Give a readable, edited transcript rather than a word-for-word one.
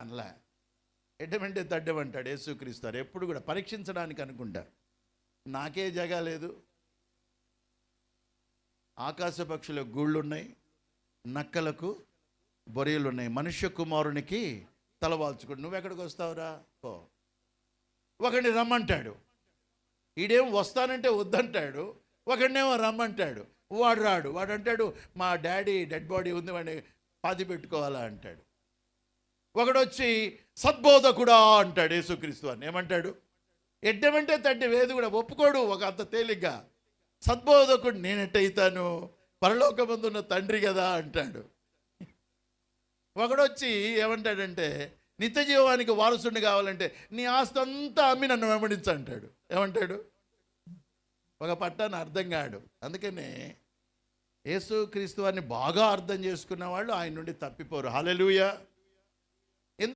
అనలా. ఎడ్డమంటే తడ్డమంటాడు యేసుక్రీస్తు. ఎప్పుడు కూడా పరీక్షించడానికి అనుకుంటా. నాకే జగా లేదు, ఆకాశ పక్షులకు గూళ్ళున్నాయి, నక్కలకు బొరియలున్నాయి, మనుష్య కుమారునికి తలవాల్చుకోండి, నువ్వెక్కడికి వస్తావురా పో. ఒకడిని రమ్మంటాడు, ఈడేం వస్తానంటే వద్దంటాడు, ఒకడినేమో రమ్మంటాడు, వాడు రాడు. వాడు అంటాడు మా డాడీ డెడ్ బాడీ ఉంది, వాడిని పాతి పెట్టుకోవాలా అంటాడు. ఒకడొచ్చి సద్బోధకుడా అంటాడు యేసుక్రీస్తు అని. ఏమంటాడు? ఎడ్డమంటే తడ్డి వేది కూడా ఒప్పుకోడు ఒక అంత తేలిగ్గా. సద్బోధకుడు నేనెట్టయితాను, పరలోకమందున్న తండ్రి కదా అంటాడు. ఒకడొచ్చి ఏమంటాడంటే నిత్య జీవానికి వారసుడిని కావాలంటే నీ ఆస్తి అంతా అమ్మి నన్ను వెంబడించు అంటాడు. ఏమంటాడు? ఒక పట్టాన్ని అర్థం కాడు. అందుకనే యేసుక్రీస్తు వారిని బాగా అర్థం చేసుకున్న వాళ్ళు ఆయన నుండి తప్పిపోరు. హల్లెలూయా.